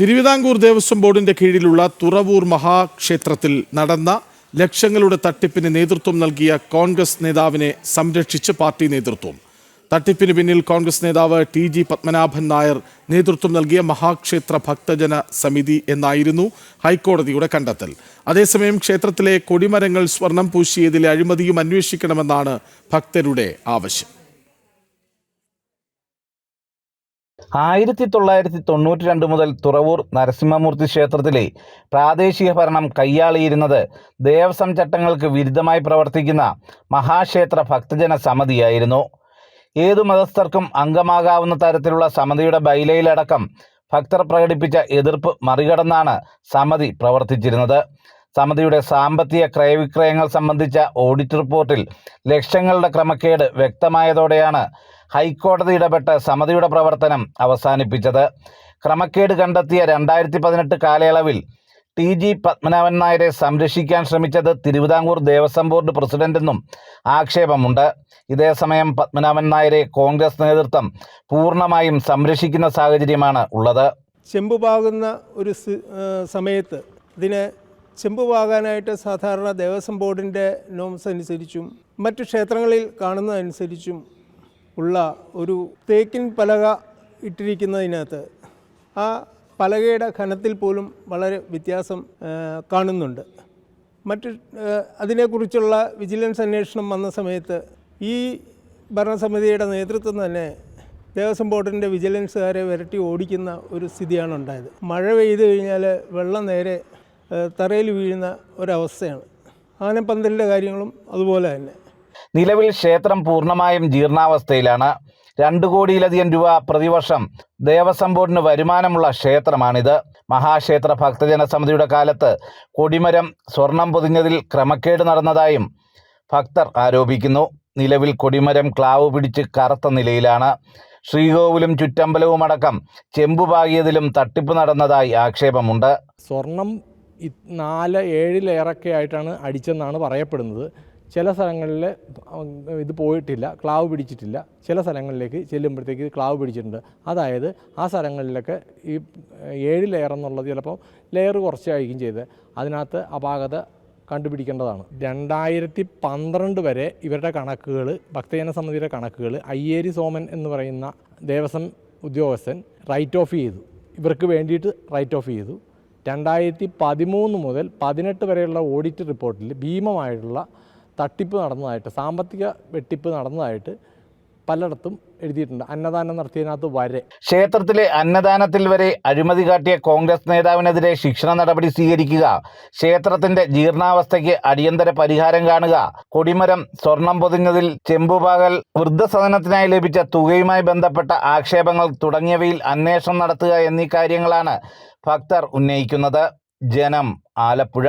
തിരുവിതാംകൂർ ദേവസ്വം ബോർഡിന്റെ കീഴിലുള്ള തുറവൂർ മഹാക്ഷേത്രത്തിൽ നടന്ന ലക്ഷങ്ങളുടെ തട്ടിപ്പിന് നേതൃത്വം നൽകിയ കോൺഗ്രസ് നേതാവിനെ സംരക്ഷിച്ച് പാർട്ടി നേതൃത്വം. തട്ടിപ്പിന് പിന്നിൽ കോൺഗ്രസ് നേതാവ് TG പത്മനാഭൻ നായർ നേതൃത്വം നൽകിയ മഹാക്ഷേത്ര ഭക്തജന സമിതി എന്നായിരുന്നു ഹൈക്കോടതിയുടെ കണ്ടെത്തൽ. അതേസമയം ക്ഷേത്രത്തിലെ കൊടിമരങ്ങൾ സ്വർണം പൂശിയതിലെ അഴിമതിയും അന്വേഷിക്കണമെന്നാണ് ഭക്തരുടെ ആവശ്യം. 1992 മുതൽ തുറവൂർ നരസിംഹമൂർത്തി ക്ഷേത്രത്തിലെ പ്രാദേശിക ഭരണം കൈയാളിയിരുന്നത് ദേവസ്വം ചട്ടങ്ങൾക്ക് വിരുദ്ധമായി പ്രവർത്തിക്കുന്ന മഹാക്ഷേത്ര ഭക്തജന സമിതിയായിരുന്നു. ഏതു മതസ്ഥർക്കും അംഗമാകാവുന്ന തരത്തിലുള്ള സമിതിയുടെ ബൈലയിലടക്കം ഭക്തർ പ്രകടിപ്പിച്ച എതിർപ്പ് മറികടന്നാണ് സമിതി പ്രവർത്തിച്ചിരുന്നത്. സമിതിയുടെ സാമ്പത്തിക ക്രയവിക്രയങ്ങൾ സംബന്ധിച്ച ഓഡിറ്റ് റിപ്പോർട്ടിൽ ലക്ഷങ്ങളുടെ ക്രമക്കേട് വ്യക്തമായതോടെയാണ് ഹൈക്കോടതി ഇടപെട്ട് സമിതിയുടെ പ്രവർത്തനം അവസാനിപ്പിച്ചത്. ക്രമക്കേട് കണ്ടെത്തിയ 2018 കാലയളവിൽ TG പത്മനാഭൻ നായരെ സംരക്ഷിക്കാൻ ശ്രമിച്ചത് തിരുവിതാംകൂർ ദേവസ്വം ബോർഡ് പ്രസിഡന്റെന്നും ആക്ഷേപമുണ്ട്. ഇതേസമയം പത്മനാഭൻ നായരെ കോൺഗ്രസ് നേതൃത്വം പൂർണ്ണമായും സംരക്ഷിക്കുന്ന സാഹചര്യമാണ് ഉള്ളത്. ചെമ്പുപാകുന്ന ഒരു സമയത്ത് ഇതിനെ ചെമ്പുപാകാനായിട്ട് സാധാരണ ദേവസ്വം ബോർഡിൻ്റെ നോംസ് അനുസരിച്ചും മറ്റു ക്ഷേത്രങ്ങളിൽ കാണുന്നതനുസരിച്ചും ഉള്ള ഒരു തേക്കിൻ പലക ഇട്ടിരിക്കുന്നതിനകത്ത് ആ പലകയുടെ ഘനത്തിൽ പോലും വളരെ വ്യത്യാസം കാണുന്നുണ്ട്. അതിനെക്കുറിച്ചുള്ള വിജിലൻസ് അന്വേഷണം വന്ന സമയത്ത് ഈ ഭരണസമിതിയുടെ നേതൃത്വം തന്നെ ദേവസ്വം ബോർഡിൻ്റെ വിജിലൻസുകാരെ വിരട്ടി ഓടിക്കുന്ന ഒരു സ്ഥിതിയാണ് ഉണ്ടായത്. മഴ പെയ്തു കഴിഞ്ഞാൽ വെള്ളം നേരെ തറയിൽ വീഴുന്ന ഒരവസ്ഥയാണ്. ആനപ്പന്തലിൻ്റെ കാര്യങ്ങളും അതുപോലെ തന്നെ. നിലവിൽ ക്ഷേത്രം പൂർണ്ണമായും ജീർണാവസ്ഥയിലാണ്. 2 കോടിയിലധികം രൂപ പ്രതിവർഷം ദേവസ്വം ബോർഡിന് വരുമാനമുള്ള ക്ഷേത്രമാണിത്. മഹാക്ഷേത്ര ഭക്തജന സമിതിയുടെ കാലത്ത് കൊടിമരം സ്വർണം പൊതിഞ്ഞതിൽ ക്രമക്കേട് നടന്നതായും ഭക്തർ ആരോപിക്കുന്നു. നിലവിൽ കൊടിമരം ക്ലാവ് പിടിച്ച് കറുത്ത നിലയിലാണ്. ശ്രീകോവിലും ചുറ്റമ്പലവും അടക്കം ചെമ്പുപാകിയതിലും തട്ടിപ്പ് നടന്നതായി ആക്ഷേപമുണ്ട്. സ്വർണം 4-7 ലെയറൊക്കെ ആയിട്ടാണ് അടിച്ചെന്നാണ് പറയപ്പെടുന്നത്. ചില സ്ഥലങ്ങളിൽ ഇത് പോയിട്ടില്ല, ക്ലാവ് പിടിച്ചിട്ടില്ല. ചില സ്ഥലങ്ങളിലേക്ക് ചെല്ലുമ്പോഴത്തേക്ക് ക്ലാവ് പിടിച്ചിട്ടുണ്ട്. അതായത് ആ സ്ഥലങ്ങളിലൊക്കെ ഈ 7 ലെയർ എന്നുള്ളത് ചിലപ്പോൾ ലെയർ കുറച്ചായിരിക്കും ചെയ്ത് അതിനകത്ത് അപാകത കണ്ടുപിടിക്കേണ്ടതാണ്. 2012 വരെ ഇവരുടെ കണക്കുകൾ, ഭക്തജന സമിതിയുടെ കണക്കുകൾ അയ്യേരി സോമൻ എന്ന് പറയുന്ന ദേവസ്വം ഉദ്യോഗസ്ഥൻ റൈറ്റ് ഓഫ് ചെയ്തു. ഇവർക്ക് വേണ്ടിയിട്ട് റൈറ്റ് ഓഫ് ചെയ്തു. 2013 മുതൽ 18 വരെയുള്ള ഓഡിറ്റ് റിപ്പോർട്ടിൽ ഭീമമായിട്ടുള്ള തട്ടിപ്പ് നടന്നതായിട്ട്, സാമ്പത്തിക വെട്ടിപ്പ് നടന്നതായിട്ട് പലയിടത്തും എഴുതിയിട്ടുണ്ട്. അന്നദാനം നടത്തിയതിനകത്ത് വരെ. ക്ഷേത്രത്തിലെ അന്നദാനത്തിൽ വരെ അഴിമതി കാട്ടിയ കോൺഗ്രസ് നേതാവിനെതിരെ ശിക്ഷണ നടപടി സ്വീകരിക്കുക, ക്ഷേത്രത്തിന്റെ ജീർണാവസ്ഥയ്ക്ക് അടിയന്തര പരിഹാരം കാണുക, കൊടിമരം സ്വർണം പൊതിഞ്ഞതിൽ ചെമ്പുപാകൽ, വൃദ്ധസദനത്തിനായി ലഭിച്ച തുകയുമായി ബന്ധപ്പെട്ട ആക്ഷേപങ്ങൾ തുടങ്ങിയവയിൽ അന്വേഷണം നടത്തുക എന്നീ കാര്യങ്ങളാണ് ഭക്തർ ഉന്നയിക്കുന്നത്. ജനം, ആലപ്പുഴ.